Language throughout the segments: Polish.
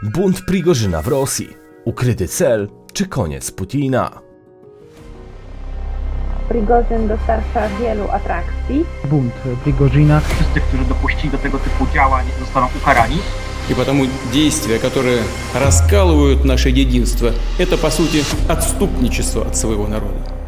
Bunt Prigorzyna w Rosji. Ukryty cel czy koniec Putina? Prigorzyn dostarcza wielu atrakcji. Bunt Prigorzyna. Wszyscy, którzy dopuścili do tego typu działań, zostaną ukarani. И потому действия, которые раскалывают наше единство, это по сути отступничество от своего народа.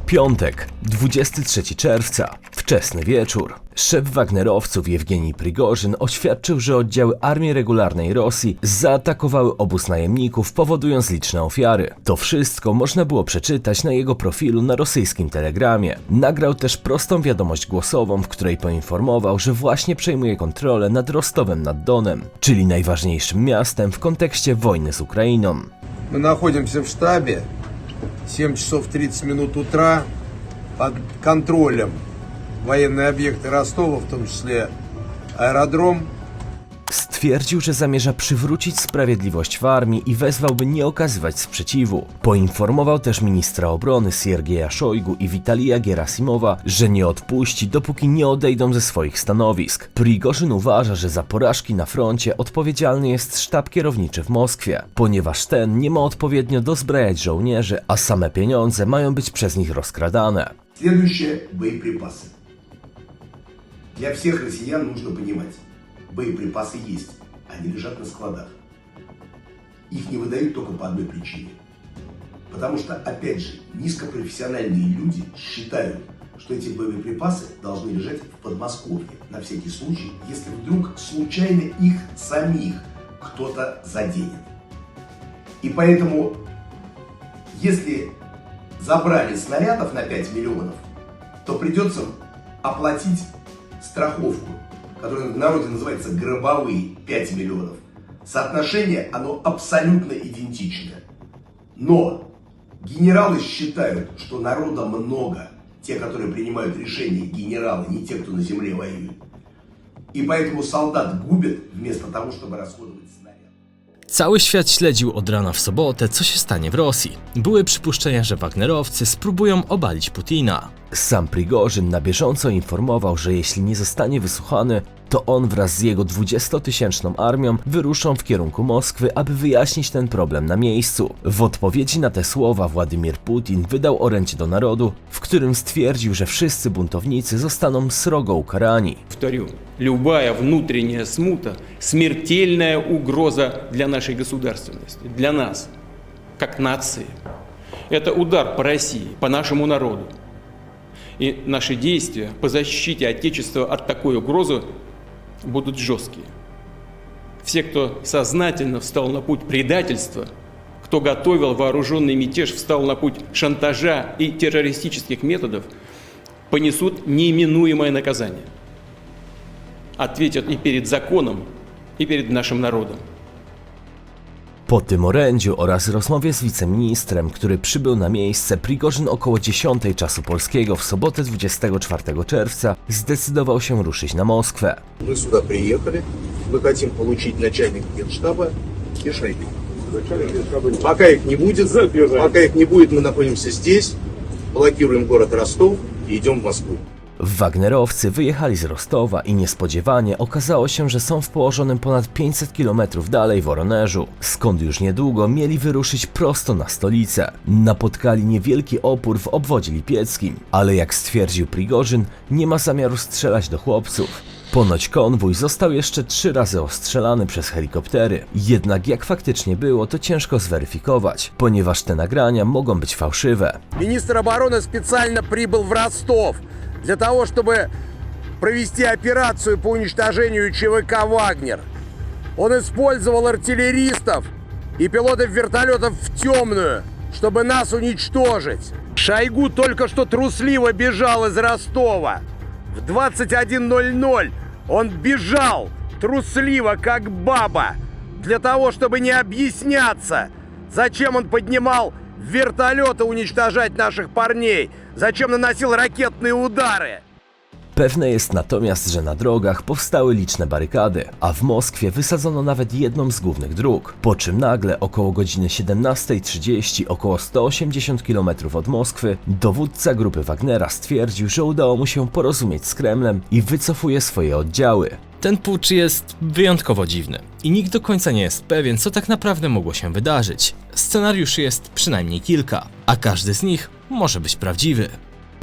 Piątek, 23 czerwca, wczesny wieczór. Szef Wagnerowców Jewgenij Prigorzyn oświadczył, że oddziały Armii Regularnej Rosji zaatakowały obóz najemników, powodując liczne ofiary. To wszystko można było przeczytać na jego profilu na rosyjskim Telegramie. Nagrał też prostą wiadomość głosową, w której poinformował, że właśnie przejmuje kontrolę nad Rostowem nad Donem, czyli najważniejszym miastem w kontekście wojny z Ukrainą. Мы находимся в штабе, 7 часов 30 минут утра, под контролем военные объекты Ростова, в том числе аэродром. Stwierdził, że zamierza przywrócić sprawiedliwość w armii i wezwał, by nie okazywać sprzeciwu. Poinformował też ministra obrony Siergieja Szojgu i Witalija Gerasimowa, że nie odpuści, dopóki nie odejdą ze swoich stanowisk. Prigorzyn uważa, że za porażki na froncie odpowiedzialny jest sztab kierowniczy w Moskwie, ponieważ ten nie ma odpowiednio dozbrajać żołnierzy, a same pieniądze mają być przez nich rozkradane. Следующее – боеприпасы. Для всех россиян нужно понимать, боеприпасы есть, они лежат на складах. Их не выдают только по одной причине. Потому что, опять же, низкопрофессиональные люди считают, что эти боеприпасы должны лежать в Подмосковье, на всякий случай, если вдруг случайно их самих кто-то заденет. И поэтому, если забрали снарядов на 5 миллионов, то придется оплатить страховку, которая в народе называется гробовые 5 миллионов. Соотношение, оно абсолютно идентичное. Но генералы считают, что народа много. Те, которые принимают решения, генералы, не те, кто на земле воюет. И поэтому солдат губят вместо того, чтобы расходовать снаряд. Cały świat śledził od rana w sobotę, co się stanie w Rosji. Były przypuszczenia, że Wagnerowcy spróbują obalić Putina. Sam Prigorzyn na bieżąco informował, że jeśli nie zostanie wysłuchany, to on wraz z jego 20-tysięczną armią wyruszą w kierunku Moskwy, aby wyjaśnić ten problem na miejscu. W odpowiedzi na te słowa Władimir Putin wydał orędzie do narodu, w którym stwierdził, że wszyscy buntownicy zostaną srogo ukarani. Повторю, любая внутренняя смута – смертельная угроза для нашей государственности, для нас, как нации. Это удар по России, по нашему народу. И наши действия по защите Отечества от такой угрозы будут жесткие. Все, кто сознательно встал на путь предательства, кто готовил вооруженный мятеж, встал на путь шантажа и террористических методов, понесут неименуемое наказание. Ответят и перед законом, и перед нашим народом. Po tym orędziu oraz rozmowie z wiceministrem, który przybył na miejsce, Prigorzyn około 10 czasu polskiego w sobotę 24 czerwca zdecydował się ruszyć na Moskwę. Мы сюда приехали, мы хотим получить начальника генштаба и Шойгу. Пока их не будет, мы находимся здесь, блокируем город Ростов и идем в Москву. Wagnerowcy wyjechali z Rostowa i niespodziewanie okazało się, że są w położonym ponad 500 km dalej Woroneżu, skąd już niedługo mieli wyruszyć prosto na stolicę. Napotkali niewielki opór w obwodzie lipieckim, ale jak stwierdził Prigorzyn, nie ma zamiaru strzelać do chłopców. Ponoć konwój został jeszcze 3 razy ostrzelany przez helikoptery, jednak jak faktycznie było, to ciężko zweryfikować, ponieważ te nagrania mogą być fałszywe. Министр обороны специально прибыл в Ростов для того, чтобы провести операцию по уничтожению ЧВК «Вагнер». Он использовал артиллеристов и пилотов вертолетов в темную, чтобы нас уничтожить. Шойгу только что трусливо бежал из Ростова. В 21:00 он бежал трусливо, как баба, для того, чтобы не объясняться, зачем он поднимал вертолеты уничтожать наших парней, зачем наносил ракетные удары. Pewne jest natomiast, że na drogach powstały liczne barykady, a w Moskwie wysadzono nawet jedną z głównych dróg, po czym nagle około godziny 17:30, około 180 km od Moskwy, dowódca grupy Wagnera stwierdził, że udało mu się porozumieć z Kremlem i wycofuje swoje oddziały. Ten pucz jest wyjątkowo dziwny i nikt do końca nie jest pewien, co tak naprawdę mogło się wydarzyć. Scenariuszy jest przynajmniej kilka, a każdy z nich może być prawdziwy.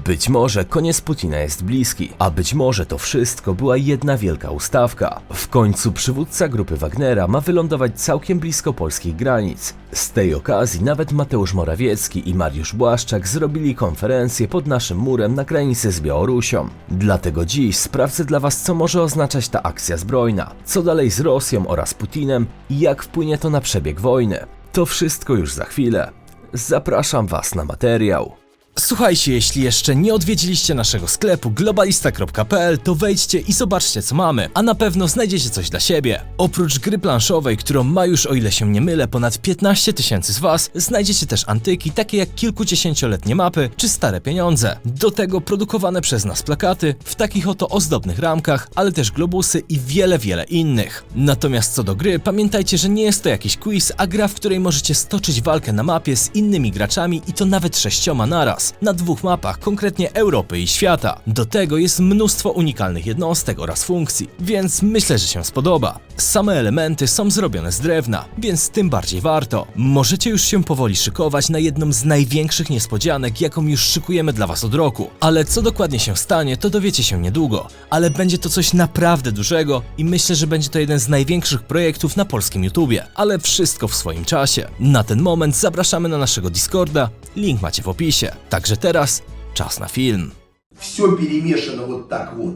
Być może koniec Putina jest bliski, a być może to wszystko była jedna wielka ustawka. W końcu przywódca grupy Wagnera ma wylądować całkiem blisko polskich granic. Z tej okazji nawet Mateusz Morawiecki i Mariusz Błaszczak zrobili konferencję pod naszym murem na granicy z Białorusią. Dlatego dziś sprawdzę dla Was, co może oznaczać ta akcja zbrojna, co dalej z Rosją oraz Putinem i jak wpłynie to na przebieg wojny. To wszystko już za chwilę. Zapraszam Was na materiał. Słuchajcie, jeśli jeszcze nie odwiedziliście naszego sklepu globalista.pl, to wejdźcie i zobaczcie, co mamy, a na pewno znajdziecie coś dla siebie. Oprócz gry planszowej, którą ma już, o ile się nie mylę, ponad 15 000 z Was, znajdziecie też antyki, takie jak kilkudziesięcioletnie mapy czy stare pieniądze. Do tego produkowane przez nas plakaty w takich oto ozdobnych ramkach, ale też globusy i wiele innych. Natomiast co do gry, pamiętajcie, że nie jest to jakiś quiz, a gra, w której możecie stoczyć walkę na mapie z innymi graczami i to nawet 6 naraz. Na 2 mapach, konkretnie Europy i świata. Do tego jest mnóstwo unikalnych jednostek oraz funkcji, więc myślę, że się spodoba. Same elementy są zrobione z drewna, więc tym bardziej warto. Możecie już się powoli szykować na jedną z największych niespodzianek, jaką już szykujemy dla Was od roku. Ale co dokładnie się stanie, to dowiecie się niedługo. Ale będzie to coś naprawdę dużego i myślę, że będzie to jeden z największych projektów na polskim YouTubie. Ale wszystko w swoim czasie. Na ten moment zapraszamy na naszego Discorda, link macie w opisie. Także teraz czas na film. Все перемешано вот так вот.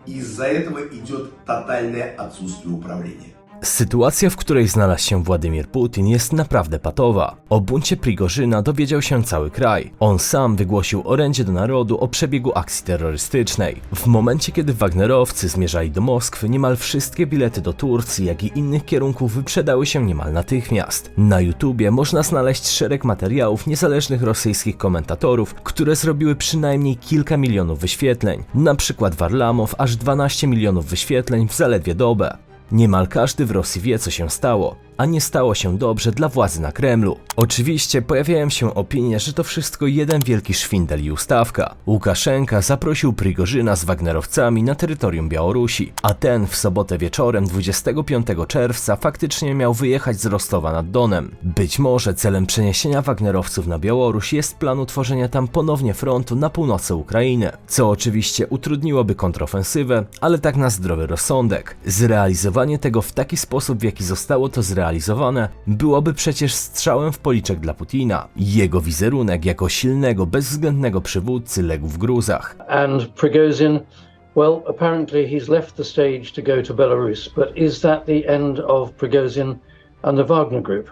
Из-за этого идет тотальное отсутствие управления. Sytuacja, w której znalazł się Władimir Putin, jest naprawdę patowa. O buncie Prigorzyna dowiedział się cały kraj. On sam wygłosił orędzie do narodu o przebiegu akcji terrorystycznej. W momencie, kiedy wagnerowcy zmierzali do Moskwy, niemal wszystkie bilety do Turcji, jak i innych kierunków wyprzedały się niemal natychmiast. Na YouTubie można znaleźć szereg materiałów niezależnych rosyjskich komentatorów, które zrobiły przynajmniej kilka milionów wyświetleń. Na przykład Warlamow aż 12 milionów wyświetleń w zaledwie dobę. Niemal każdy w Rosji wie, co się stało, a nie stało się dobrze dla władzy na Kremlu. Oczywiście pojawiają się opinie, że to wszystko jeden wielki szwindel i ustawka. Łukaszenka zaprosił Prigorzyna z wagnerowcami na terytorium Białorusi, a ten w sobotę wieczorem 25 czerwca faktycznie miał wyjechać z Rostowa nad Donem. Być może celem przeniesienia wagnerowców na Białoruś jest plan utworzenia tam ponownie frontu na północy Ukrainy, co oczywiście utrudniłoby kontrofensywę, ale tak na zdrowy rozsądek. Zrealizowanie tego w taki sposób, w jaki zostało to zrealizowane, byłoby przecież strzałem w policzek dla Putina. Jego wizerunek jako silnego, bezwzględnego przywódcy legł w gruzach. And Prigozhin, well, apparently he's left the stage to go to Belarus, but is that the end of Prigozhin and the Wagner Group?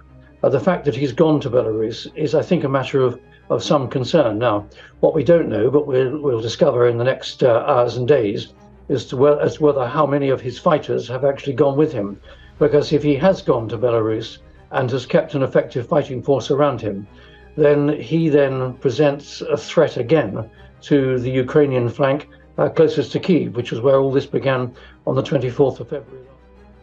The fact that he's gone to Belarus is, I think, a matter of some concern. Now, what we don't know, but we'll discover in the next hours and days, as to whether how many of his fighters have actually gone with him. Because if he has gone to Belarus and has kept an effective fighting force around him, then he presents a threat again to the Ukrainian flank closest to Kyiv, which is where all this began on the 24th of February.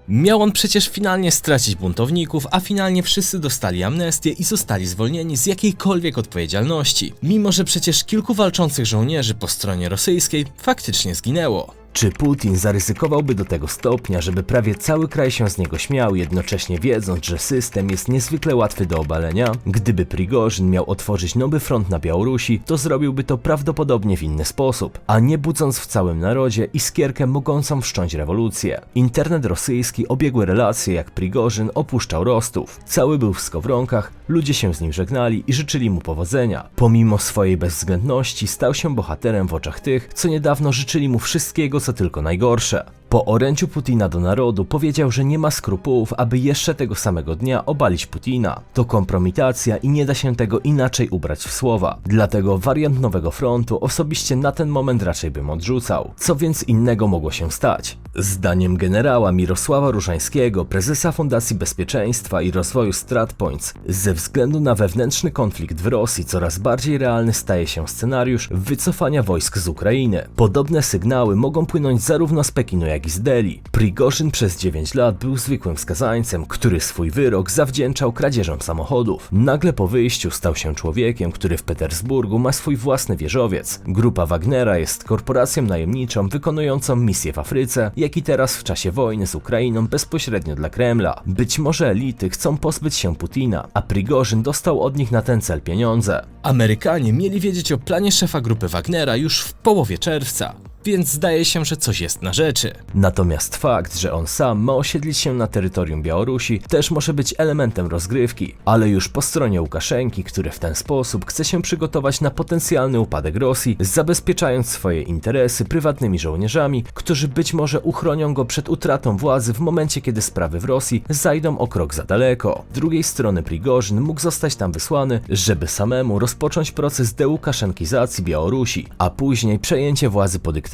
Miał on przecież finalnie stracić buntowników, a finalnie wszyscy dostali amnestię i zostali zwolnieni z jakiejkolwiek odpowiedzialności, mimo że przecież kilku walczących żołnierzy po stronie rosyjskiej faktycznie zginęło. Czy Putin zaryzykowałby do tego stopnia, żeby prawie cały kraj się z niego śmiał, jednocześnie wiedząc, że system jest niezwykle łatwy do obalenia? Gdyby Prigorzyn miał otworzyć nowy front na Białorusi, to zrobiłby to prawdopodobnie w inny sposób, a nie budząc w całym narodzie iskierkę mogącą wszcząć rewolucję. Internet rosyjski obiegły relacje, jak Prigorzyn opuszczał Rostów. Cały był w skowronkach, ludzie się z nim żegnali i życzyli mu powodzenia. Pomimo swojej bezwzględności stał się bohaterem w oczach tych, co niedawno życzyli mu wszystkiego, co tylko najgorsze. Po orędziu Putina do narodu powiedział, że nie ma skrupułów, aby jeszcze tego samego dnia obalić Putina. To kompromitacja i nie da się tego inaczej ubrać w słowa. Dlatego wariant nowego frontu osobiście na ten moment raczej bym odrzucał. Co więc innego mogło się stać? Zdaniem generała Mirosława Różańskiego, prezesa Fundacji Bezpieczeństwa i Rozwoju StratPoints, ze względu na wewnętrzny konflikt w Rosji coraz bardziej realny staje się scenariusz wycofania wojsk z Ukrainy. Podobne sygnały mogą płynąć zarówno z Pekinu, jak jak i z Delhi. Prigorzyn przez 9 lat był zwykłym skazańcem, który swój wyrok zawdzięczał kradzieżom samochodów. Nagle po wyjściu stał się człowiekiem, który w Petersburgu ma swój własny wieżowiec. Grupa Wagnera jest korporacją najemniczą wykonującą misje w Afryce, jak i teraz w czasie wojny z Ukrainą bezpośrednio dla Kremla. Być może elity chcą pozbyć się Putina, a Prigorzyn dostał od nich na ten cel pieniądze. Amerykanie mieli wiedzieć o planie szefa grupy Wagnera już w połowie czerwca, więc zdaje się, że coś jest na rzeczy. Natomiast fakt, że on sam ma osiedlić się na terytorium Białorusi, też może być elementem rozgrywki, ale już po stronie Łukaszenki, który w ten sposób chce się przygotować na potencjalny upadek Rosji, zabezpieczając swoje interesy prywatnymi żołnierzami, którzy być może uchronią go przed utratą władzy w momencie, kiedy sprawy w Rosji zajdą o krok za daleko. Z drugiej strony Prigorzyn mógł zostać tam wysłany, żeby samemu rozpocząć proces dełukaszenkizacji Białorusi, a później przejęcie władzy po dyktatorze.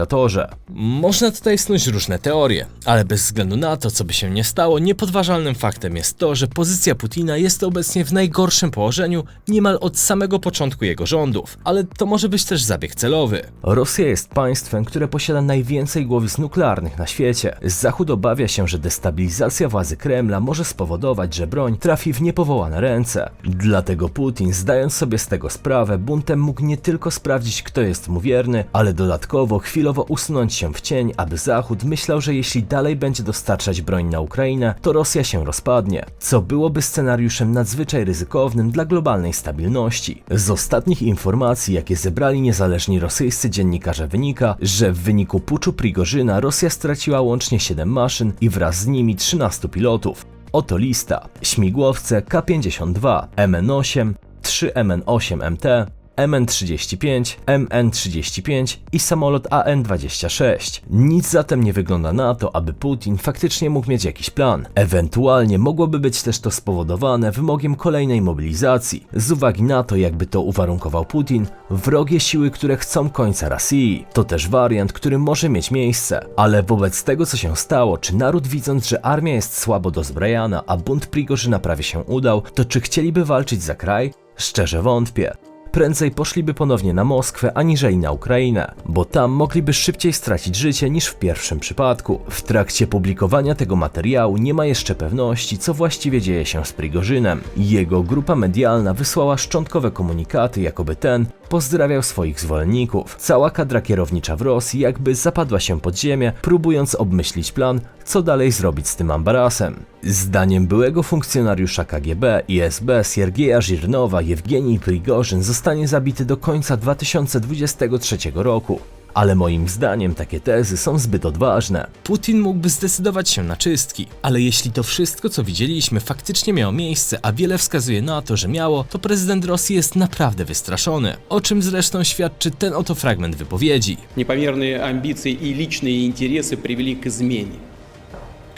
Można tutaj snuć różne teorie, ale bez względu na to, co by się nie stało, niepodważalnym faktem jest to, że pozycja Putina jest obecnie w najgorszym położeniu niemal od samego początku jego rządów, ale to może być też zabieg celowy. Rosja jest państwem, które posiada najwięcej głowic nuklearnych na świecie. Zachód obawia się, że destabilizacja władzy Kremla może spowodować, że broń trafi w niepowołane ręce. Dlatego Putin, zdając sobie z tego sprawę, buntem mógł nie tylko sprawdzić, kto jest mu wierny, ale dodatkowo chwilowo usunąć się w cień, aby Zachód myślał, że jeśli dalej będzie dostarczać broń na Ukrainę, to Rosja się rozpadnie, co byłoby scenariuszem nadzwyczaj ryzykownym dla globalnej stabilności. Z ostatnich informacji, jakie zebrali niezależni rosyjscy dziennikarze, wynika, że w wyniku puczu Prigorzyna Rosja straciła łącznie 7 maszyn i wraz z nimi 13 pilotów. Oto lista: śmigłowce K-52, MN-8, 3 MN-8MT, MN-35, MN-35 i samolot AN-26. Nic zatem nie wygląda na to, aby Putin faktycznie mógł mieć jakiś plan. Ewentualnie mogłoby być też to spowodowane wymogiem kolejnej mobilizacji. Z uwagi na to, jakby to uwarunkował Putin, wrogie siły, które chcą końca Rosji. To też wariant, który może mieć miejsce. Ale wobec tego, co się stało, czy naród, widząc, że armia jest słabo dozbrojona, a bunt Prigorzyna prawie się udał, to czy chcieliby walczyć za kraj? Szczerze wątpię. Prędzej poszliby ponownie na Moskwę, aniżeli na Ukrainę, bo tam mogliby szybciej stracić życie niż w pierwszym przypadku. W trakcie publikowania tego materiału nie ma jeszcze pewności, co właściwie dzieje się z Prigorzynem. Jego grupa medialna wysłała szczątkowe komunikaty, jakoby ten pozdrawiał swoich zwolenników. Cała kadra kierownicza w Rosji jakby zapadła się pod ziemię, próbując obmyślić plan, co dalej zrobić z tym ambarasem. Zdaniem byłego funkcjonariusza KGB i SB Siergieja Żirnowa, Jewgenij Prigorzyn zostanie zabity do końca 2023 roku. Ale moim zdaniem takie tezy są zbyt odważne. Putin mógłby zdecydować się na czystki, ale jeśli to wszystko, co widzieliśmy, faktycznie miało miejsce, a wiele wskazuje na to, że miało, to prezydent Rosji jest naprawdę wystraszony, o czym zresztą świadczy ten oto fragment wypowiedzi. Непомерные амбиции и личные интересы привели к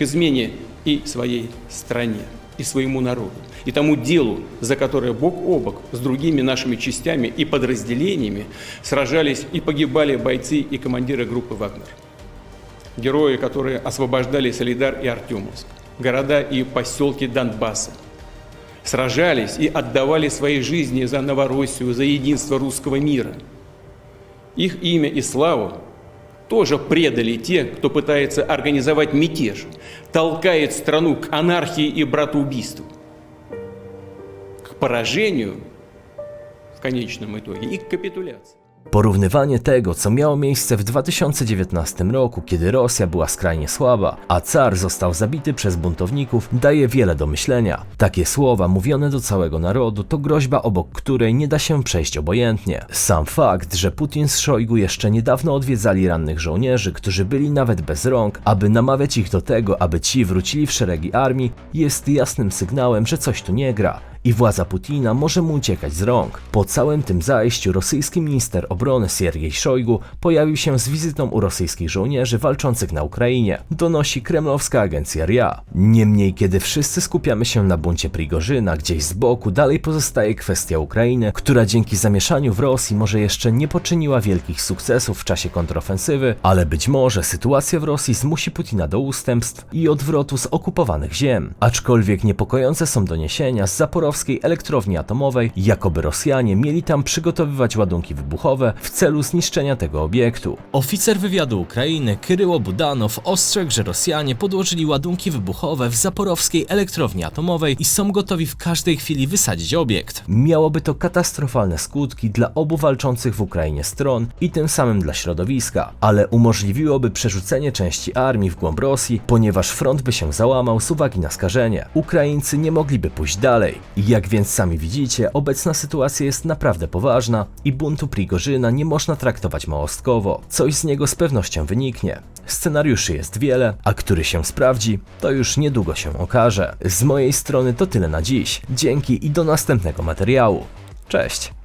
измене и своей стране, и своему народу, и тому делу, за которое бок о бок с другими нашими частями и подразделениями сражались и погибали бойцы и командиры группы «Вагнер». Герои, которые освобождали Солидар и Артемовск, города и поселки Донбасса, сражались и отдавали свои жизни за Новороссию, за единство русского мира. Их имя и славу тоже предали те, кто пытается организовать мятеж, толкает страну к анархии и братоубийству, к поражению в конечном итоге и к капитуляции. Porównywanie tego, co miało miejsce w 2019 roku, kiedy Rosja była skrajnie słaba, a car został zabity przez buntowników, daje wiele do myślenia. Takie słowa mówione do całego narodu to groźba, obok której nie da się przejść obojętnie. Sam fakt, że Putin z Szojgu jeszcze niedawno odwiedzali rannych żołnierzy, którzy byli nawet bez rąk, aby namawiać ich do tego, aby ci wrócili w szeregi armii, jest jasnym sygnałem, że coś tu nie gra. I władza Putina może mu uciekać z rąk. Po całym tym zajściu rosyjski minister obrony Siergiej Szojgu pojawił się z wizytą u rosyjskich żołnierzy walczących na Ukrainie, donosi kremlowska agencja RIA. Niemniej, kiedy wszyscy skupiamy się na buncie Prigorzyna, gdzieś z boku dalej pozostaje kwestia Ukrainy, która dzięki zamieszaniu w Rosji może jeszcze nie poczyniła wielkich sukcesów w czasie kontrofensywy, ale być może sytuacja w Rosji zmusi Putina do ustępstw i odwrotu z okupowanych ziem. Aczkolwiek niepokojące są doniesienia z Zaporoża zaporowskiej elektrowni atomowej, jakoby Rosjanie mieli tam przygotowywać ładunki wybuchowe w celu zniszczenia tego obiektu. Oficer wywiadu Ukrainy Kyryło Budanow ostrzegł, że Rosjanie podłożyli ładunki wybuchowe w zaporowskiej elektrowni atomowej i są gotowi w każdej chwili wysadzić obiekt. Miałoby to katastrofalne skutki dla obu walczących w Ukrainie stron i tym samym dla środowiska, ale umożliwiłoby przerzucenie części armii w głąb Rosji, ponieważ front by się załamał z uwagi na skażenie. Ukraińcy nie mogliby pójść dalej. Jak więc sami widzicie, obecna sytuacja jest naprawdę poważna i buntu Prigorzyna nie można traktować małostkowo. Coś z niego z pewnością wyniknie. Scenariuszy jest wiele, a który się sprawdzi, to już niedługo się okaże. Z mojej strony to tyle na dziś. Dzięki i do następnego materiału. Cześć!